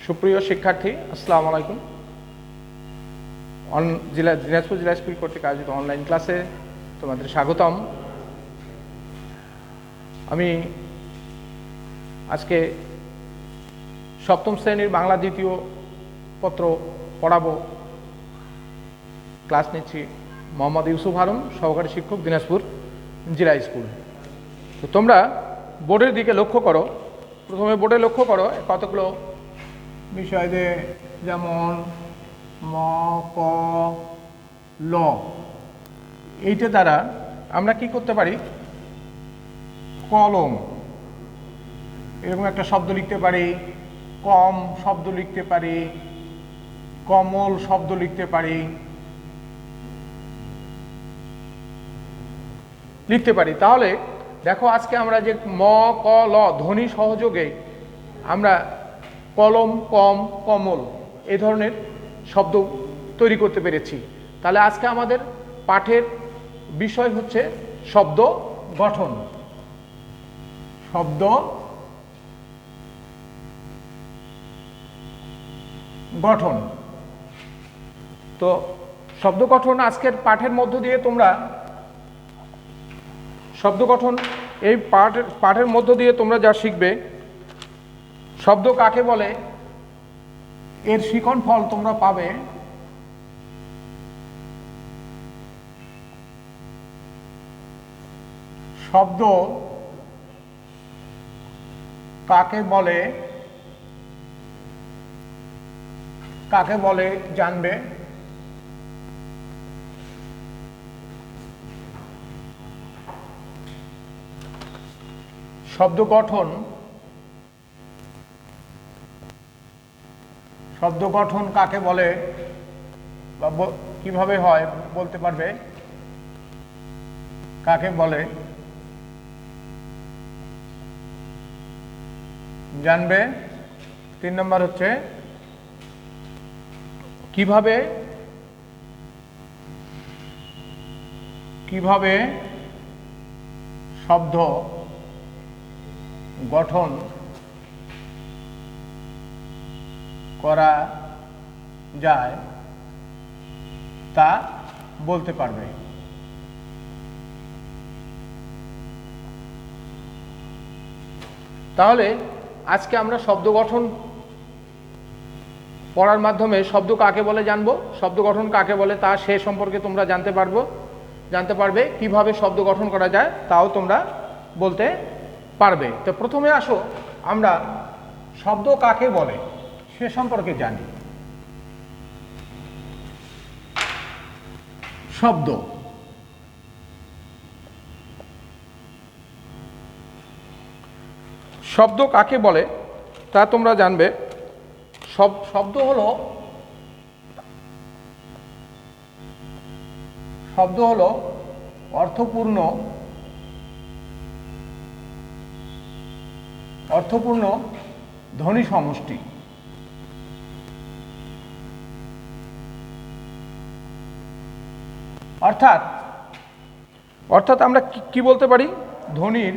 সুপ্রিয় শিক্ষার্থী, আসসালামু আলাইকুম। দিনাজপুর জেলা স্কুল কর্তৃক আয়োজিত অনলাইন ক্লাসে তোমাদের স্বাগতম। আমি আজকে সপ্তম শ্রেণীর বাংলা দ্বিতীয় পত্র পড়াবো। ক্লাস নিচ্ছি মোহাম্মদ ইউসুফ হারুন, সহকারী শিক্ষক, দিনাজপুর জেলা স্কুল। তো তোমরা বোর্ডের দিকে লক্ষ্য করো। প্রথমে বোর্ডে লক্ষ্য করো কতগুলো বিষয় দিয়ে, যেমন ম, ক, ল। এইটা দ্বারা আমরা কি করতে পারি? কলম এরকম একটা শব্দ লিখতে পারি, কম শব্দ লিখতে পারি, কমল শব্দ লিখতে পারি, তাহলে দেখো আজকে আমরা যে ম, ক, ল ধ্বনি সহযোগে আমরা কলম, কম, কমল এই ধরনের শব্দ তৈরি করতে পেরেছি। তাহলে আজকে আমাদের পাঠের বিষয় হচ্ছে শব্দ গঠন। শব্দ গঠন। তো শব্দ গঠন আজকের পাঠের মধ্য দিয়ে তোমরা শব্দ গঠন এই পাঠের মধ্য দিয়ে তোমরা যা শিখবে, শব্দ কাকে বলে এর শিখন ফল তোমরা পাবে। শব্দ কাকে বলে জানবে। শব্দ গঠন কাকে বলে বা কিভাবে হয় বলতে পারবে, কাকে বলে জানবে। 3 নম্বর হচ্ছে কিভাবে শব্দ গঠন করা যায় তা বলতে পারবে। তাহলে আজকে আমরা শব্দ গঠন পড়ার মাধ্যমে শব্দ কাকে বলে জানবো, শব্দ গঠন কাকে বলে তা সে সম্পর্কে তোমরা জানতে পারবে, কিভাবে শব্দ গঠন করা যায় তাও তোমরা বলতে পারবে। তো প্রথমে আসো আমরা শব্দ কাকে বলে সে সম্পর্কে জানি। শব্দ কাকে বলে তা তোমরা জানবে। শব্দ হলো অর্থপূর্ণ ধ্বনি সমষ্টি। অর্থাৎ আমরা কি বলতে পারি? ধ্বনির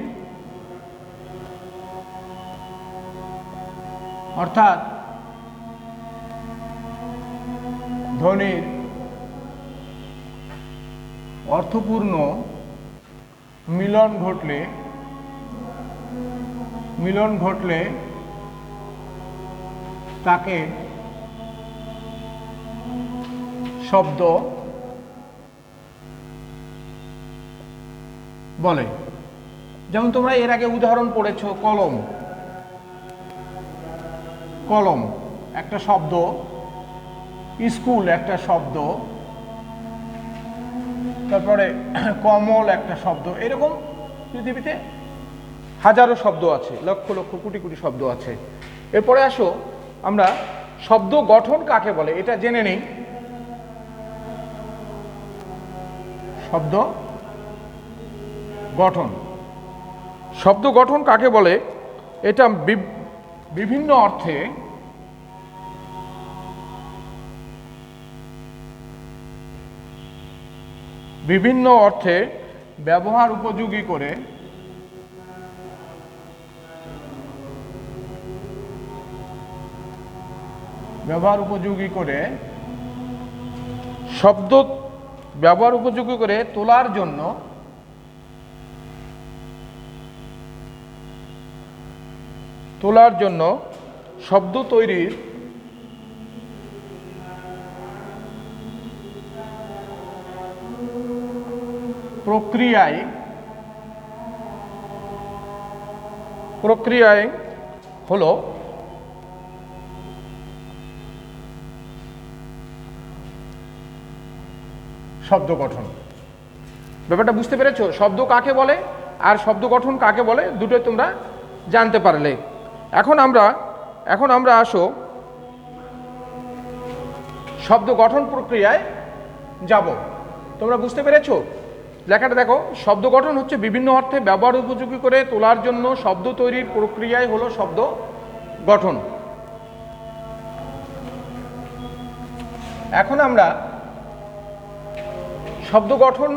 অর্থপূর্ণ মিলন ঘটলে তাকে শব্দ বলে। যেমন তোমরা এর আগে উদাহরণ পড়েছো, কলম একটা শব্দ, স্কুল একটা শব্দ, তারপরে কমল একটা শব্দ। এরকম পৃথিবীতে হাজারো শব্দ আছে, লক্ষ লক্ষ কোটি কোটি শব্দ আছে। এরপরে আসো আমরা শব্দ গঠন কাকে বলে এটা জেনে নেই। শব্দ গঠন কাকে বলে এটা বিভিন্ন অর্থে ব্যবহার উপযোগী করে ব্যবহার উপযোগী করে শব্দ ব্যবহার উপযোগী করে তোলার জন্য শব্দ তৈরির প্রক্রিয়ায় হলো শব্দ গঠন। ব্যাপারটা বুঝতে পেরেছো? শব্দ কাকে বলে আর শব্দ গঠন কাকে বলে দুটোই তোমরা জানতে পারলে। এখন আমরা আসো শব্দ গঠন প্রক্রিয়ায় যাব। তোমরা বুঝতে পেরেছো? লেখাটা দেখো, শব্দ গঠন হচ্ছে বিভিন্ন অর্থে ব্যবহার উপযোগী করে তোলার জন্য শব্দ তৈরির প্রক্রিয়ায় হলো শব্দ গঠন। এখন আমরা শব্দ গঠন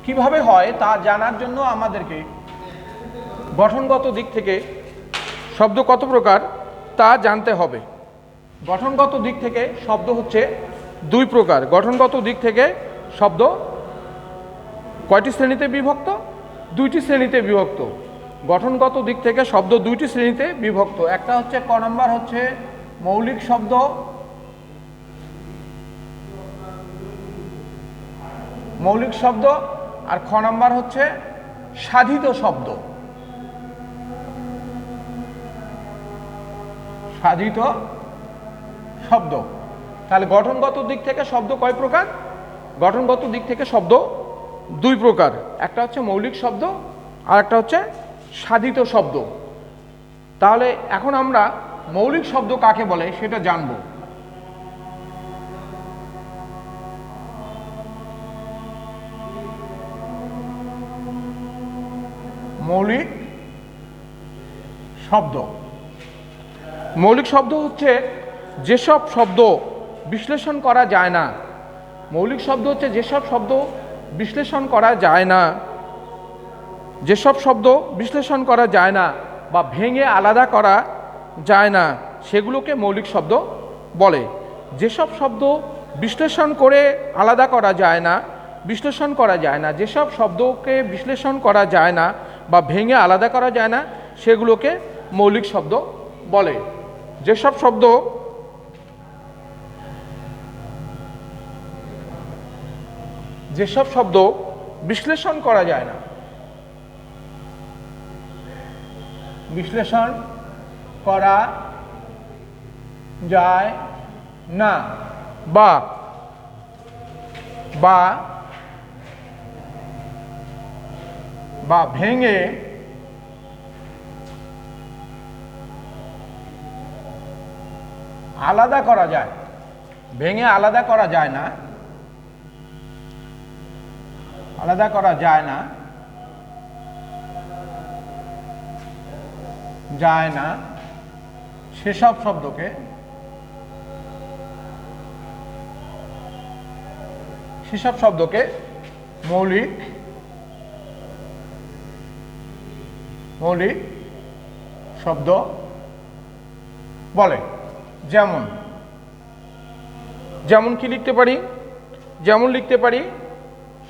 কিভাবে হয় তা জানার জন্য আমাদেরকে গঠনগত দিক থেকে শব্দ কত প্রকার তা জানতে হবে। গঠনগত দিক থেকে শব্দ হচ্ছে দুই প্রকার। গঠনগত দিক থেকে শব্দ কয়টি শ্রেণীতে বিভক্ত? দুইটি শ্রেণীতে বিভক্ত। গঠনগত দিক থেকে শব্দ দুইটি শ্রেণীতে বিভক্ত। একটা হচ্ছে ক নম্বর হচ্ছে মৌলিক শব্দ, আর খ নম্বর হচ্ছে সাধিত শব্দ। তাহলে গঠনগত দিক থেকে শব্দ কয় প্রকার? গঠনগত দিক থেকে শব্দ দুই প্রকার। একটা হচ্ছে মৌলিক শব্দ আর একটা হচ্ছে সাধিত শব্দ। তাহলে এখন আমরা মৌলিক শব্দ কাকে বলে সেটা জানব। মৌলিক শব্দ হচ্ছে যেসব শব্দ বিশ্লেষণ করা যায় না। মৌলিক শব্দ হচ্ছে যেসব শব্দ বিশ্লেষণ করা যায় না বা ভেঙে আলাদা করা যায় না সেগুলোকে মৌলিক শব্দ বলে। যেসব শব্দ বিশ্লেষণ করে আলাদা করা যায় না, যেসব শব্দকে বিশ্লেষণ করা যায় না বা ভেঙে আলাদা করা যায় না সেগুলোকে মৌলিক শব্দ বলে। যেসব শব্দ বিশ্লেষণ করা যায় না বা ভেঙে আলাদা করা যায়, সেসব শব্দকে মৌলিক শব্দ বলে। যেমন কি লিখতে পারি?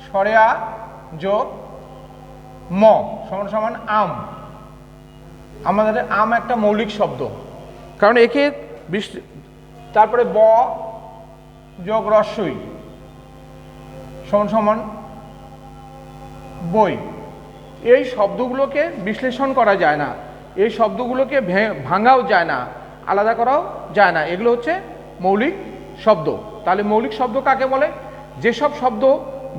সরেয়া যোগ ম সমান আম। আমাদের আম একটা মৌলিক শব্দ, কারণ একে তারপরে ব যোগ রস্যই সমান বই। এই শব্দগুলোকে বিশ্লেষণ করা যায় না, এই শব্দগুলোকে ভাঙাও যায় না, আলাদা করাও যায় না। এগুলো হচ্ছে মৌলিক শব্দ। তাহলে মৌলিক শব্দ কাকে বলে? যেসব শব্দ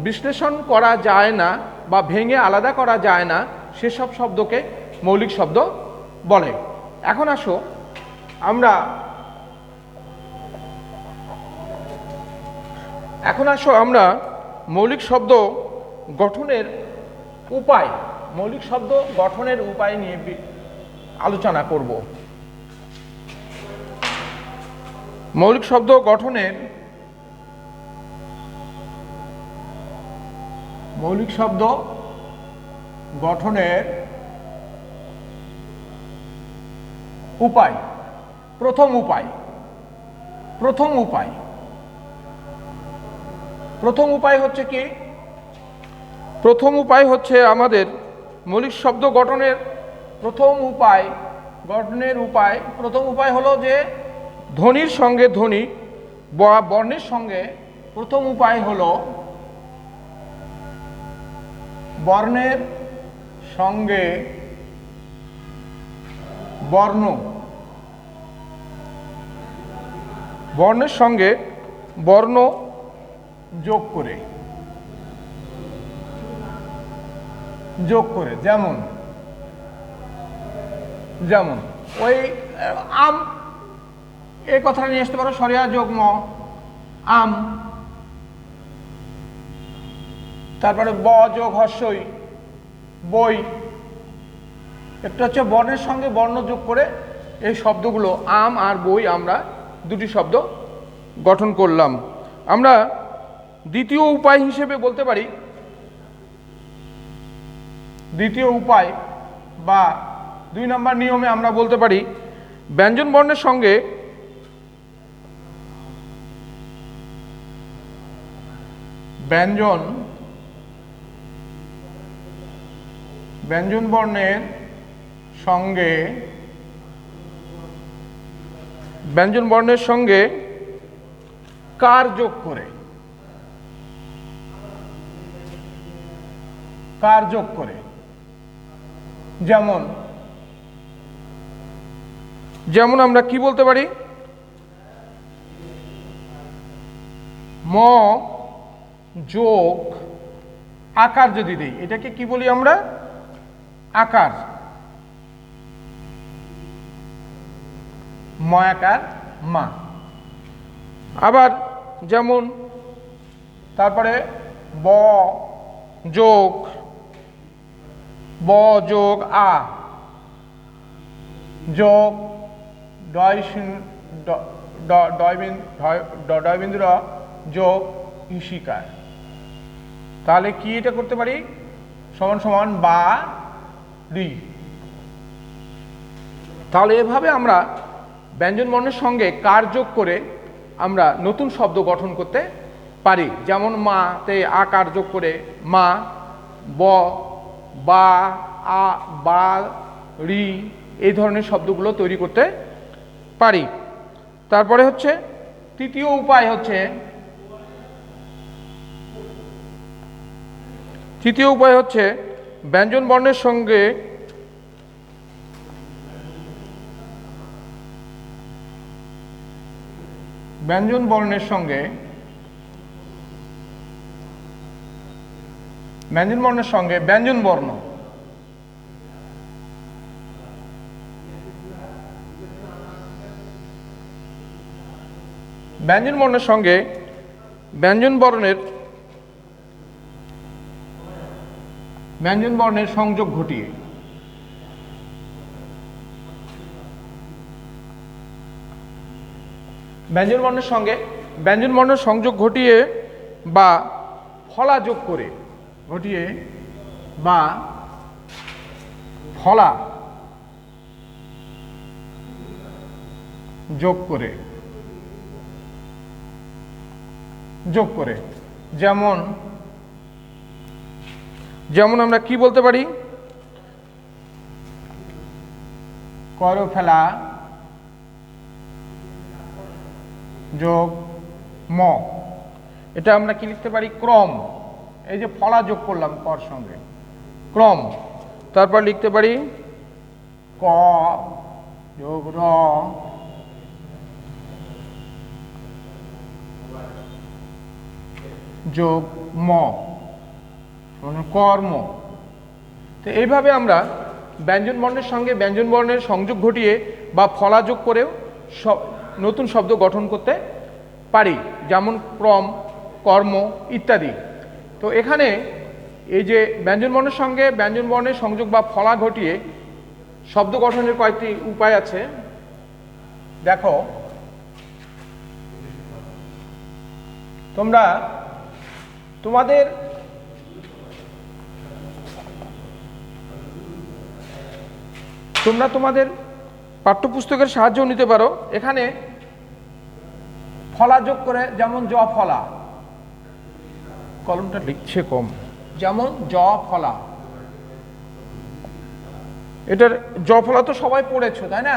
বিশ্লেষণ করা যায় না বা ভেঙে আলাদা করা যায় না সেসব শব্দকে মৌলিক শব্দ বলে। এখন আসো আমরা মৌলিক শব্দ গঠনের উপায় নিয়ে আলোচনা করব। মৌলিক শব্দ গঠনের উপায়। প্রথম উপায় প্রথম উপায়। প্রথম উপায় হচ্ছে কি? প্রথম উপায় হচ্ছে আমাদের মৌলিক শব্দ গঠনের প্রথম উপায়। প্রথম উপায় হলো যে ধ্বনির সঙ্গে ধ্বনি বা বর্ণের সঙ্গে, প্রথম উপায় হলো বর্ণের সঙ্গে বর্ণ, বর্ণের সঙ্গে বর্ণ যোগ করে, যেমন যেমন ওই আম, এই কথাটা নিয়ে আসতে পারো, সরিয়া যোগ ম, আম। তারপরে ব যোগ হর্ষই, বই। একটা হচ্ছে বর্ণের সঙ্গে বর্ণ যোগ করে এই শব্দগুলো আম আর বই আমরা দুটি শব্দ গঠন করলাম। আমরা দ্বিতীয় উপায় হিসেবে বলতে পারি, দ্বিতীয় উপায় বা 2 নম্বর নিয়মে আমরা বলতে পারি ব্যঞ্জন বর্ণের সঙ্গে ব্যঞ্জন বর্ণের সঙ্গে কার যোগ করে, যেমন আমরা কি বলতে পারি, ম যোগ আকার যদি দেই, এটাকে কি বলি আমরা? আকার। ময়াকার মা। আবার যেমন তারপরে ব যোগ আ যোগ ডয়বিন্দু যোগ ইশিকার। তাহলে কি এটা করতে পারি? সমান সমান বা রি। তাহলে এভাবে আমরা ব্যঞ্জন বর্ণের সঙ্গে কার যোগ করে আমরা নতুন শব্দ গঠন করতে পারি। যেমন মাতে আকার যোগ করে মা, ব, বা, আ, বা, রি, এই ধরনের শব্দগুলো তৈরি করতে পারি। তারপরে হচ্ছে তৃতীয় উপায় হচ্ছে ব্যঞ্জন বর্ণের সঙ্গে ব্যঞ্জন বর্ণের সঙ্গে ব্যঞ্জন বর্ণ, ব্যঞ্জন বর্ণের সঙ্গে ব্যঞ্জন বর্ণের সংযোগ ঘটিয়ে, ব্যঞ্জন বর্ণের সঙ্গে ব্যঞ্জন বর্ণের সংযোগ ঘটিয়ে বা ফলা যোগ করে, ফলা যোগ করে, যেমন আমরা কি বলতে পারি? কর ফেলা যোগ ম। এটা আমরা কি লিখতে পারি? ক্রম। এই যে ফলা যোগ করলাম কর সঙ্গে, ক্রম। তারপর লিখতে পারি ক যোগ র যোগ ম, কর্ম। তো এইভাবে আমরা ব্যঞ্জন বর্ণের সঙ্গে ব্যঞ্জন বর্ণের সংযোগ ঘটিয়ে বা ফলা যোগ করেও নতুন শব্দ গঠন করতে পারি, যেমন ক্রম, কর্ম ইত্যাদি। তো এখানে এই যে ব্যঞ্জন বর্ণের সঙ্গে ব্যঞ্জন বর্ণের সংযোগ বা ফলা ঘটিয়ে শব্দ গঠনের কয়েকটি উপায় আছে। দেখো, তোমরা তোমাদের পাঠ্যপুস্তকের সাহায্য নিতে পারো। এখানে ফলা যোগ করে, যেমন জ ফলা, কলমটা লিখছে কম, যেমন জ ফলা, এটার জ ফলা তো সবাই পড়েছো তাই না?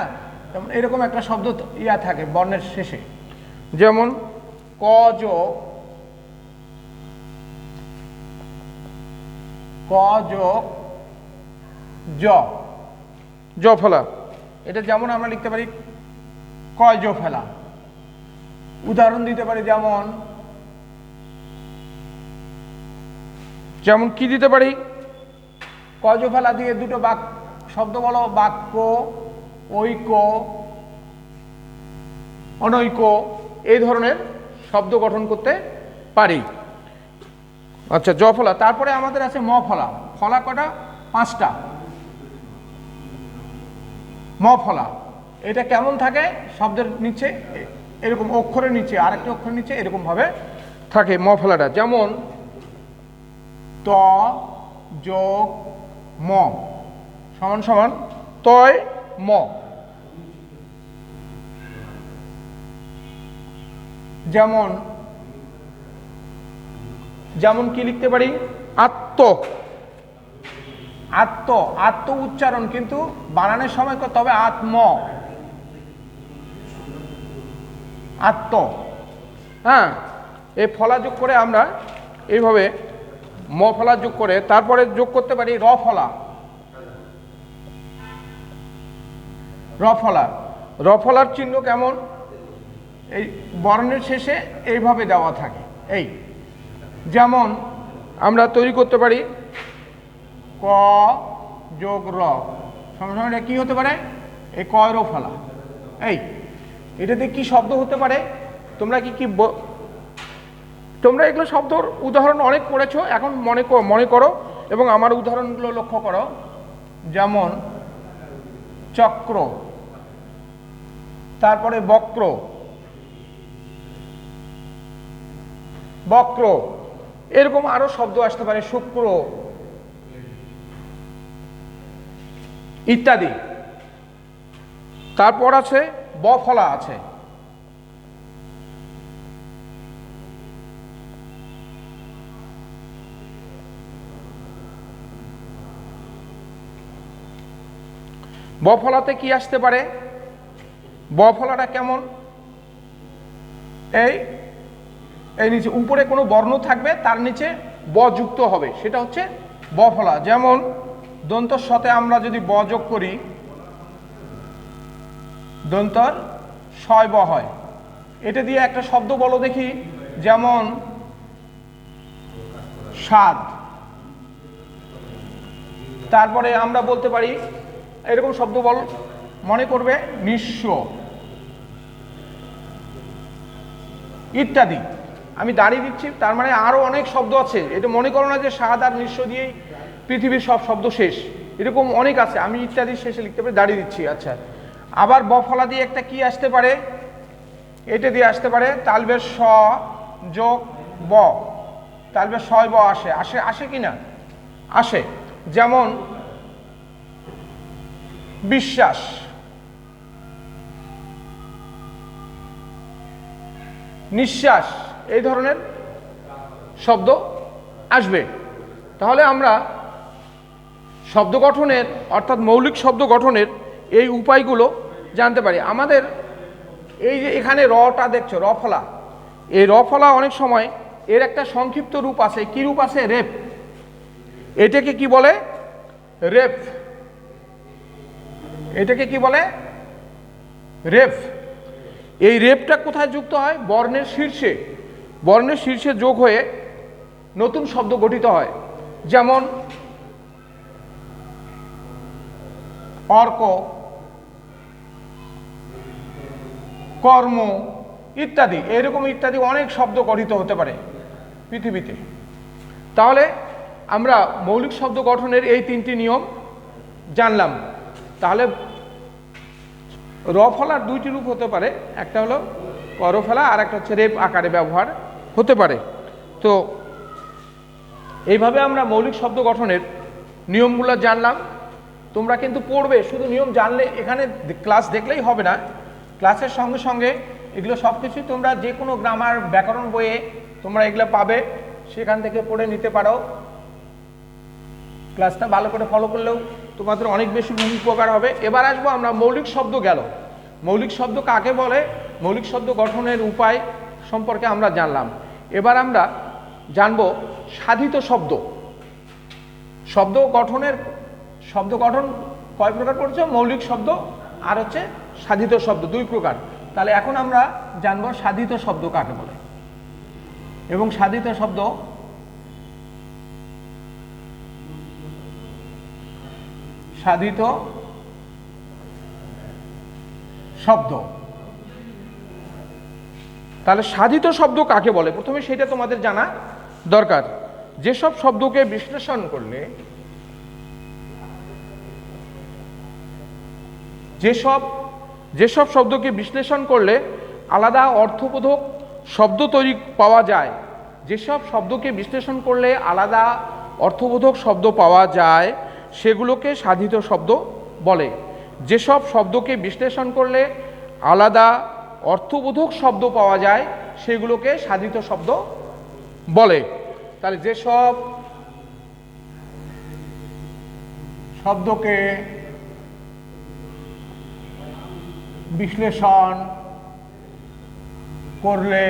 যেমন এরকম একটা শব্দ ইয়া থাকে বর্ণের শেষে, যেমন ক যোগ জ, জ ফলা। এটা যেমন আমরা লিখতে পারি কয় জ ফেলা। উদাহরণ দিতে পারি, যেমন কি দিতে পারি, কয় জ ফেলা দিয়ে দুটো শব্দ বলো, বাক্য, ঐক্য, অনৈক্য, এই ধরনের শব্দ গঠন করতে পারি। আচ্ছা, জ ফলা। তারপরে আমাদের আছে ম ফলা। ফলা কটা? 5টা। ম ফলা এটা কেমন থাকে? শব্দের নিচে এরকম, অক্ষরের নিচে আরেকটা অক্ষরের নিচে এরকম ভাবে থাকে ম ফলাটা। যেমন ত যোগ ম সমান সমান তয় ম। যেমন কি লিখতে পারি, আত্ম, আত্ম উচ্চারণ কিন্তু বানানোর সময় করতে হবে আত্ম, আত্ম। হ্যাঁ, এই ফলা যোগ করে আমরা এইভাবে ম ফলা যোগ করে তারপরে যোগ করতে পারি র ফলা। র ফলার চিহ্ন কেমন? এই বর্ণের শেষে এইভাবে দেওয়া থাকে। এই যেমন আমরা তৈরি করতে পারি ক যোগ র সমান এটা কি হতে পারে? এই ক র ফলা। এই এটাতে কি শব্দ হতে পারে? তোমরা তোমরা এগুলো শব্দর উদাহরণ অনেক পড়েছো, এখন মনে করো এবং আমার উদাহরণগুলো লক্ষ্য করো। যেমন চক্র, তারপরে বক্র, এরকম আরো শব্দ আসতে পারে, শুক্র ইত্যাদি। তারপর আছে ব ফলা আছে। ব ফলাতে কি আসতে পারে? ব ফলাটা কেমন? এই নিচে উপরে কোনো বর্ণ থাকবে, তার নিচে ব যুক্ত হবে, সেটা হচ্ছে ব ফলা। যেমন দন্তর সাথে আমরা যদি ব যোগ করি, দন্তর শয় ব হয়। এটা দিয়ে একটা শব্দ বলো দেখি। যেমন স্বাদ। তারপরে আমরা বলতে পারি এরকম শব্দ বল, মনে করবে নিঃস্ব ইত্যাদি। আমি দাঁড়িয়ে দিচ্ছি, তার মানে আরো অনেক শব্দ আছে। এটা মনে করো না যে স্বাদ আর নিঃস্ব দিয়েই পৃথিবীর সব শব্দ শেষ, এরকম অনেক আছে। আমি ইত্যাদি শেষে লিখতে পারি, দাঁড়িয়ে দিচ্ছি। আচ্ছা, আবার ব ফলা দিয়ে একটা কি আসতে পারে? এটা দিয়ে আসতে পারে তালবের স যোগ ব, তালবের শয় ব আসে কি না? আসে। যেমন বিশ্বাস, নিঃশ্বাস, এই ধরনের শব্দ আসবে। তাহলে আমরা শব্দ গঠনের অর্থাৎ মৌলিক শব্দ গঠনের এই উপায়গুলো জানতে পারি। আমাদের এই যে এখানে রটা দেখছো, র ফলা, এই র ফলা অনেক সময় এর একটা সংক্ষিপ্ত রূপ আছে। কি রূপ আছে? রেপ। এটাকে কি বলে? রেপ। এটাকে কি বলে? রেপ। এই রেপটা কোথায় যুক্ত হয়? বর্ণের শীর্ষে। বর্ণের শীর্ষে যোগ হয়ে নতুন শব্দ গঠিত হয়। যেমন অর্ক, কর্ম ইত্যাদি, এরকম ইত্যাদি অনেক শব্দ গঠিত হতে পারে পৃথিবীতে। তাহলে আমরা মৌলিক শব্দ গঠনের এই 3টি নিয়ম জানলাম। তাহলে র ফলার 2টি রূপ হতে পারে, একটা হলো কর ফেলা আর একটা হচ্ছে রেপ আকারে ব্যবহার হতে পারে। তো এইভাবে আমরা মৌলিক শব্দ গঠনের নিয়মগুলো জানলাম। তোমরা কিন্তু পড়বে, শুধু নিয়ম জানলে এখানে ক্লাস দেখলেই হবে না। ক্লাসের সঙ্গে সঙ্গে এগুলো সব কিছুই তোমরা যে কোনো গ্রামার ব্যাকরণ বইয়ে তোমরা এগুলো পাবে, সেখান থেকে পড়ে নিতে পারো। ক্লাসটা ভালো করে ফলো করলেও তোমাদের অনেক বেশি উপকার হবে। এবার আসবো আমরা মৌলিক শব্দ গেল। মৌলিক শব্দ কাকে বলে, মৌলিক শব্দ গঠনের উপায় সম্পর্কে আমরা জানলাম। এবার আমরা জানবো সাধিত শব্দ। শব্দ গঠন কয় প্রকার পড়ছে? মৌলিক শব্দ আর হচ্ছে সাধিত শব্দ, দুই প্রকার। তাহলে এখন আমরা জানবো সাধিত শব্দ কাকে বলে। এবং সাধিত শব্দ তাহলে সাধিত শব্দ কাকে বলে প্রথমে সেটা তোমাদের জানা দরকার। যেসব শব্দকে বিশ্লেষণ করলে যেসব শব্দকে বিশ্লেষণ করলে আলাদা অর্থবোধক শব্দ তৈরি পাওয়া যায়, যেসব শব্দকে বিশ্লেষণ করলে আলাদা অর্থবোধক শব্দ পাওয়া যায় সেগুলোকে সাধিত শব্দ বলে। যেসব শব্দকে বিশ্লেষণ করলে আলাদা অর্থবোধক শব্দ পাওয়া যায় সেগুলোকে সাধিত শব্দ বলে। তাহলে যেসব শব্দকে বিশ্লেষণ করলে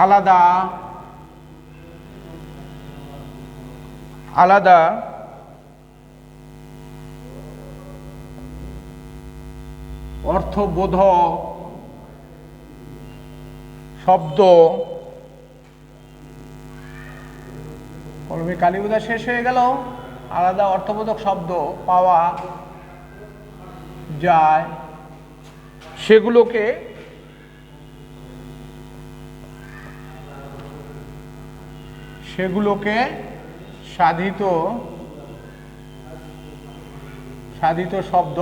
আলাদা অর্থবোধক শব্দ, কলমে কালি বোঝা শেষ হয়ে গেল, আলাদা অর্থবোধক শব্দ পাওয়া যায় সেগুলোকে সাধিত শব্দ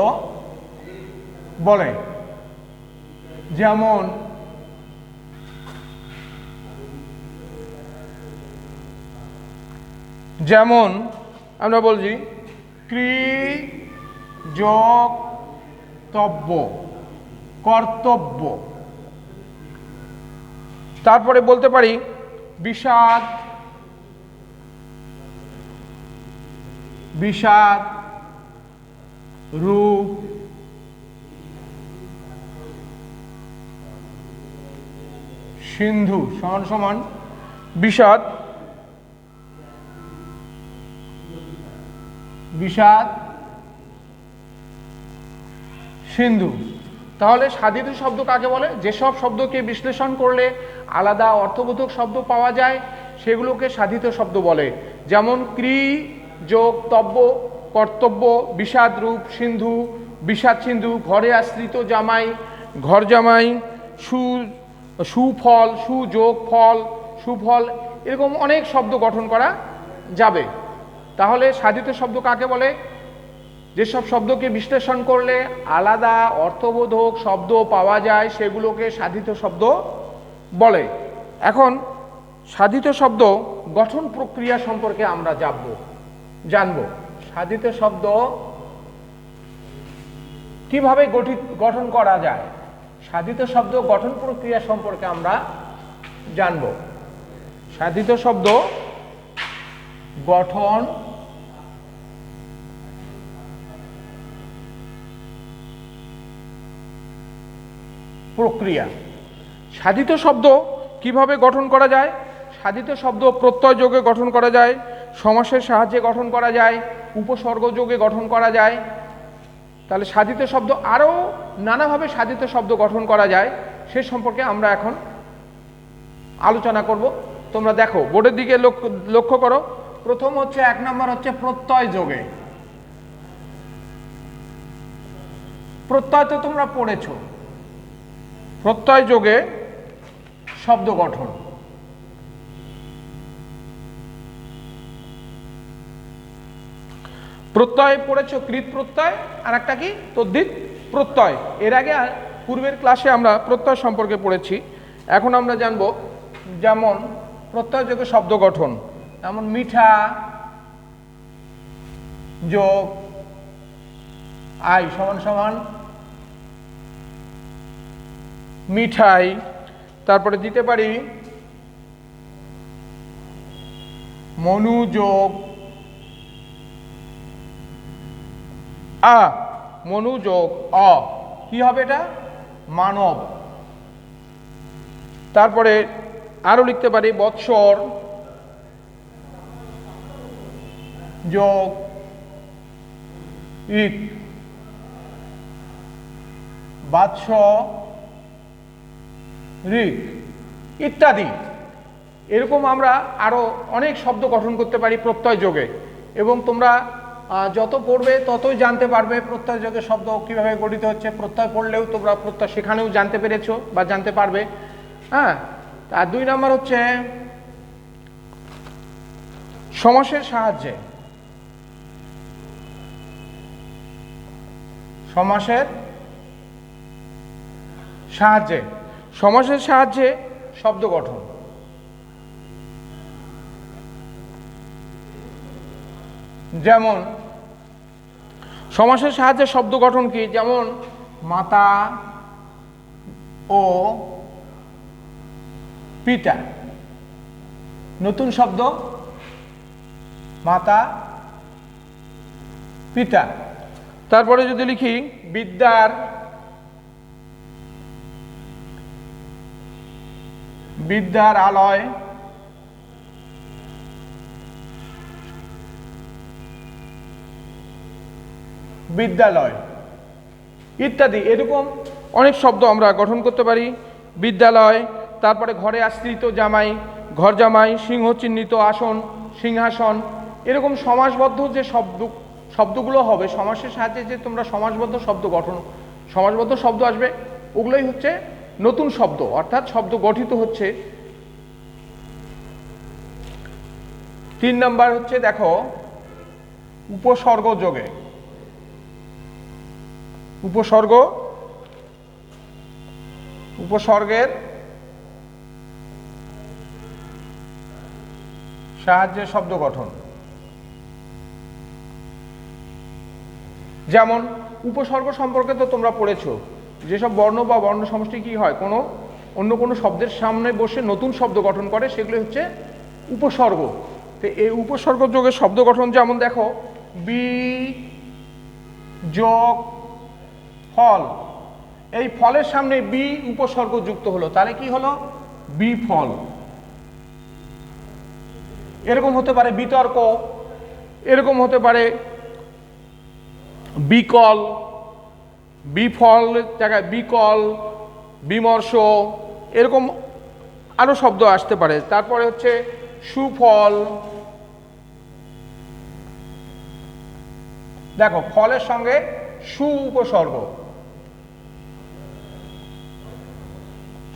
বলে। যেমন আমরা বলছি কৃতজ্ঞ কর্তব্য। তারপরে বলতে পারি বিষাদ রূপ, সিন্ধু সমান বিষাদ সিন্ধু। তাহলে সাধিত শব্দ কাকে বলে? যেসব শব্দকে বিশ্লেষণ করলে আলাদা অর্থবোধক শব্দ পাওয়া যায় সেগুলোকে সাধিত শব্দ বলে। যেমন কৃতজ্ঞ কর্তব্য, বিষাদ রূপ, সিন্ধু বিষাদ সিন্ধু, ঘরে আশ্রিত জামাই ঘর জামাই, সুফল সুযোগ ফল সুফল, এরকম অনেক শব্দ গঠন করা যাবে। তাহলে সাধিত শব্দ কাকে বলে? যেসব শব্দকে বিশ্লেষণ করলে আলাদা অর্থবোধক শব্দ পাওয়া যায় সেগুলোকে সাধিত শব্দ বলে। এখন সাধিত শব্দ গঠন প্রক্রিয়া সম্পর্কে আমরা জানব। সাধিত শব্দ কিভাবে গঠন করা যায়, সাধিত শব্দ গঠন প্রক্রিয়া সম্পর্কে আমরা জানব। সাধিত শব্দ গঠন প্রক্রিয়া। সাধিত শব্দ কিভাবে গঠন করা যায়? সাধিত শব্দ প্রত্যয় যোগে গঠন করা যায়, সমাসের সাহায্যে গঠন করা যায়, উপসর্গ যোগে গঠন করা যায়। তাহলে সাধিত শব্দ আরও নানাভাবে সাধিত শব্দ গঠন করা যায়, সে সম্পর্কে আমরা এখন আলোচনা করব। তোমরা দেখো, বোর্ডের দিকে লক্ষ্য করো। প্রথম হচ্ছে 1 নম্বর হচ্ছে প্রত্যয় যোগে। প্রত্যয় তো তোমরা পড়েছো, প্রত্যয় যোগে শব্দ গঠন। প্রত্যয় পড়েছো, কৃত প্রত্যয়, আর একটা কি তদ্ধিত প্রত্যয়। এর আগে পূর্বের ক্লাসে আমরা প্রত্যয় সম্পর্কে পড়েছি। এখন আমরা জানব যেমন প্রত্যয় যোগে শব্দ গঠন, যেমন মিঠা যোগ আই সমান মিঠাই, তারপরে দিতে পারি মনোযোগ, মনোযোগ, কি হবে এটা? মানব। তারপরে আরো লিখতে পারি বৎসর, যোগ ইক, বাৎসরিক ইত্যাদি। এরকম আমরা আরো অনেক শব্দ গঠন করতে পারি প্রত্যয় যোগে, এবং তোমরা যত পড়বে ততই জানতে পারবে প্রত্যয় যোগের শব্দ কিভাবে গঠিত হচ্ছে। প্রত্যয় পড়লেও তোমরা প্রত্যয় সেখানেও জানতে পেরেছো বা জানতে পারবে। হ্যাঁ, আর 2 নম্বর হচ্ছে সমাসের সাহায্যে, সমাসের সাহায্যে, সমাসের সাহায্যে শব্দ গঠন। যেমন সমাসের সাহায্যে শব্দ গঠন কি? যেমন মাতা ও পিতা, নতুন শব্দ মাতা পিতা। তারপরে যদি লিখি বিদ্যার আলয়, বিদ্যালয় ইত্যাদি। এরকম অনেক শব্দ আমরা গঠন করতে পারি। বিদ্যালয়, তারপরে ঘরে আশ্রিত জামাই, ঘর জামাই, সিংহ চিহ্নিত আসন, সিংহাসন। এরকম সমাসবদ্ধ যে শব্দগুলো হবে সমাসের সাহায্যে, যে তোমরা সমাসবদ্ধ শব্দ গঠন, সমাসবদ্ধ শব্দ আসবে, ওগুলোই হচ্ছে নতুন শব্দ, অর্থাৎ শব্দ গঠিত হচ্ছে। 3 নম্বর হচ্ছে দেখো উপসর্গ যোগে, উপসর্গের সাহায্যে শব্দ গঠন। যেমন উপসর্গ সম্পর্কে তো তোমরা পড়েছো, যেসব বর্ণ বা বর্ণ সমষ্টি কি হয়, অন্য কোনো শব্দের সামনে বসে নতুন শব্দ গঠন করে, সেগুলো হচ্ছে উপসর্গ। তো এই উপসর্গ যোগের শব্দ গঠন, যেমন দেখো বি যোগ ফল, এই ফলের সামনে বি উপসর্গ যুক্ত হলো, তাহলে কি হলো? বিফল। এরকম হতে পারে বিতর্ক, এরকম হতে পারে বিকল, বিফল জায়গায় বিকল, বিমর্ষ, এরকম আরো শব্দ আসতে পারে। তারপরে হচ্ছে সুফল, দেখো ফলের সঙ্গে সু উপসর্গ,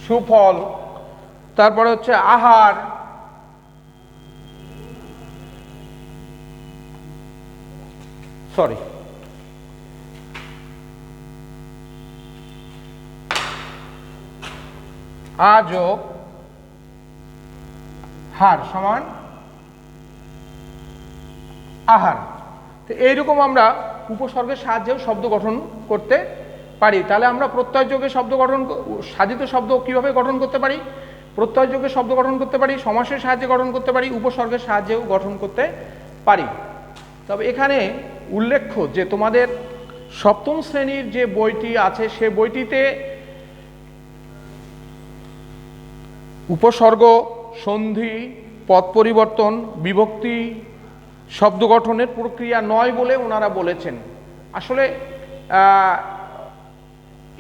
সুফল। তারপরে হচ্ছে আহার, আ যোগ হার সমান আহার। তো এইরকম আমরা উপসর্গের সাহায্যেও শব্দ গঠন করতে পারি। তাহলে আমরা প্রত্যয় যোগে শব্দ গঠন, সাধিত শব্দ কিভাবে গঠন করতে পারি? প্রত্যয় যোগে শব্দ গঠন করতে পারি, সমাসের সাহায্যে গঠন করতে পারি, উপসর্গের সাহায্যেও গঠন করতে পারি। তবে এখানে উল্লেখ্য যে তোমাদের 7ম শ্রেণীর যে বইটি আছে সে বইটিতে উপসর্গ, সন্ধি, পদ পরিবর্তন, বিভক্তি শব্দ গঠনের প্রক্রিয়া নয় বলে ওনারা বলেছেন। আসলে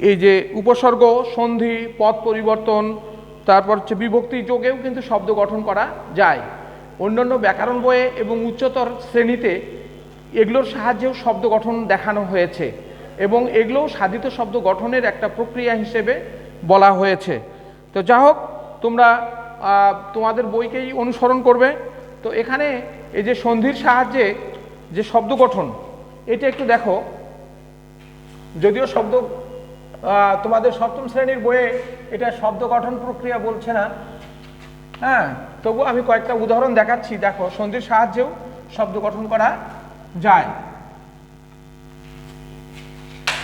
এই যে উপসর্গ, সন্ধি, পদ পরিবর্তন, তারপর হচ্ছে বিভক্তি যোগেও কিন্তু শব্দ গঠন করা যায়। অন্যান্য ব্যাকরণ বইয়ে এবং উচ্চতর শ্রেণীতে এগুলোর সাহায্যেও শব্দ গঠন দেখানো হয়েছে, এবং এগুলোও সাধিত শব্দ গঠনের একটা প্রক্রিয়া হিসেবে বলা হয়েছে। তো যা হোক, তোমরা তোমাদের বইকেই অনুসরণ করবে। তো এখানে এই যে সন্ধির সাহায্যে যে শব্দ গঠন, এটা একটু দেখো। যদিও শব্দ তোমাদের 7ম শ্রেণীর বইয়ে এটা শব্দ গঠন প্রক্রিয়া বলছে না, হ্যাঁ, তবু আমি কয়েকটা উদাহরণ দেখাচ্ছি। দেখো, সন্ধির সাহায্যেও শব্দ গঠন করা যায়,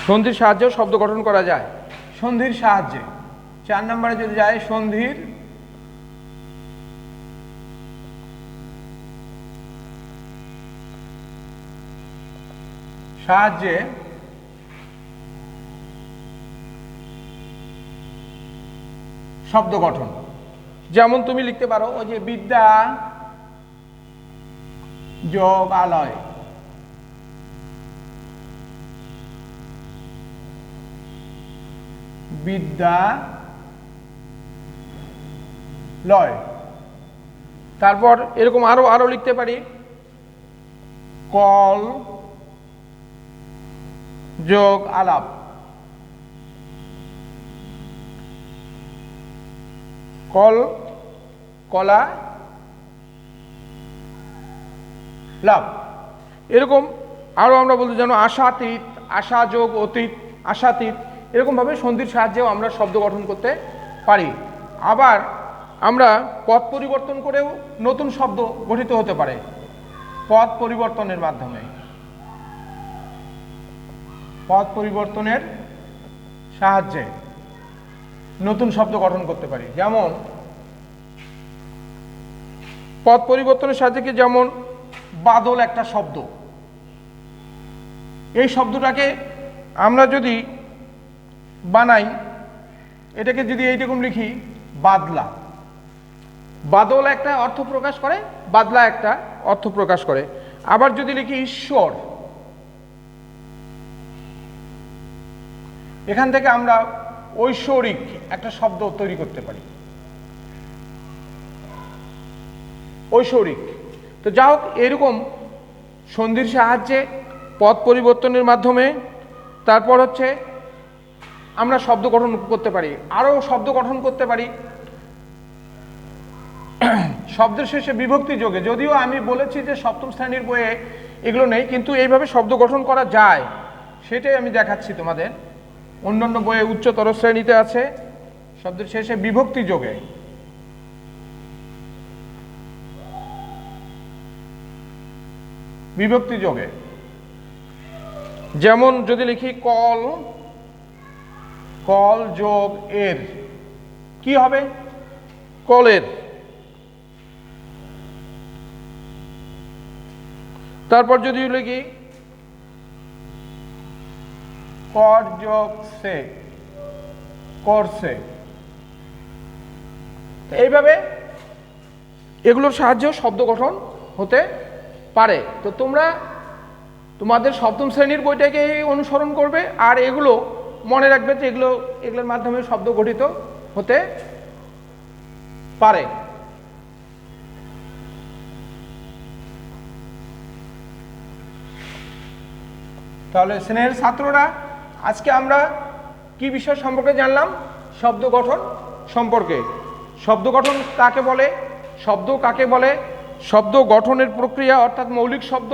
সন্ধির সাহায্যেও শব্দ গঠন করা যায়। সন্ধির সাহায্যে 4 নম্বরে যদি যায় সন্ধির সাহায্যে শব্দ গঠন। যেমন তুমি লিখতে পারো ওই যে বিদ্যা যোগ আলয়, বিদ্যা লয়। তারপর এরকম আরো লিখতে পারি কল যোগ আলাপ, কল কলা লাভ। এরকম আরো আমরা বলতে জানো আশাতীত, আশা যোগ অতীত, আশাতীত। এরকম ভাবে সন্ধির সাহায্যেও আমরা শব্দ গঠন করতে পারি। আবার আমরা পদ পরিবর্তন করেও নতুন শব্দ গঠিত হতে পারে পদ পরিবর্তনের মাধ্যমে। পদ পরিবর্তনের সাহায্যে নতুন শব্দ গঠন করতে পারি। যেমন পদ পরিবর্তনের সাহায্যে যেমন বাদল একটা শব্দ, এই শব্দটাকে আমরা যদি বানাই, এটাকে যদি এইরকম লিখি বাদলা, বাদল একটা অর্থ প্রকাশ করে, বাদলা একটা অর্থ প্রকাশ করে। আবার যদি লিখি ঈশ্বর, এখান থেকে আমরা ঐশ্বরিক একটা শব্দ তৈরি করতে পারি, ঐশ্বরিক। তো যা হোক, এরকম সন্ধির সাহায্যে পদ পরিবর্তনের মাধ্যমে তারপর হচ্ছে আমরা শব্দ গঠন করতে পারি। আরও শব্দ গঠন করতে পারি শব্দের শেষে বিভক্তি যোগে। যদিও আমি বলেছি যে সপ্তম শ্রেণীর বইয়ে এগুলো নেই, কিন্তু এইভাবে শব্দ গঠন করা যায় সেটাই আমি দেখাচ্ছি তোমাদের। অন্যান্য বইয়ে উচ্চতর শ্রেণীতে আছে শব্দের শেষে বিভক্তি যোগে। বিভক্তি যোগে যেমন যদি লিখি কল, কল যোগ এর, কি হবে? কলের। তারপর যদি লিখি কর যোগ সে, করছে। এইভাবে এগুলোর সাহায্যেও শব্দ গঠন হতে পারে। তো তোমরা তোমাদের সপ্তম শ্রেণীর বইটাকে অনুসরণ করবে, আর এগুলো মনে রাখবে যে এগুলোর মাধ্যমে শব্দ গঠিত হতে পারে। তাহলে স্নেহের ছাত্ররা, আজকে আমরা কি বিষয় সম্পর্কে জানলাম? শব্দ গঠন সম্পর্কে। শব্দ গঠন কাকে বলে, শব্দ কাকে বলে, শব্দ গঠনের প্রক্রিয়া অর্থাৎ মৌলিক শব্দ।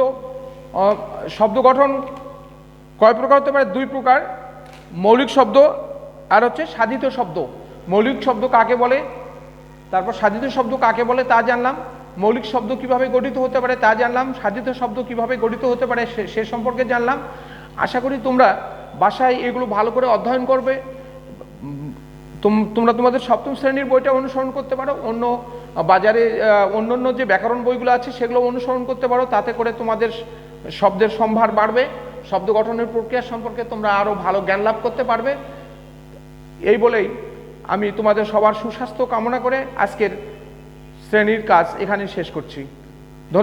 শব্দ গঠন কয় প্রকার হতে পারে? 2 প্রকার, মৌলিক শব্দ আর হচ্ছে সাধিত শব্দ। মৌলিক শব্দ কাকে বলে, তারপর সাধিত শব্দ কাকে বলে তা জানলাম। মৌলিক শব্দ কিভাবে গঠিত হতে পারে তা জানলাম। সাধিত শব্দ কিভাবে গঠিত হতে পারে সে সম্পর্কে জানলাম। আশা করি তোমরা বাসায় এগুলো ভালো করে অধ্যয়ন করবে। তোমরা তোমাদের সপ্তম শ্রেণীর বইটা অনুসরণ করতে পারো, অন্য বাজারে অন্যান্য যে ব্যাকরণ বইগুলো আছে সেগুলো অনুসরণ করতে পারো। তাতে করে তোমাদের শব্দের সম্ভার বাড়বে, শব্দ গঠনের প্রক্রিয়া সম্পর্কে তোমরা আরও ভালো জ্ঞান লাভ করতে পারবে। এই বলেই আমি তোমাদের সবার সুস্বাস্থ্য কামনা করে আজকের শ্রেণীর কাজ এখানে শেষ করছি।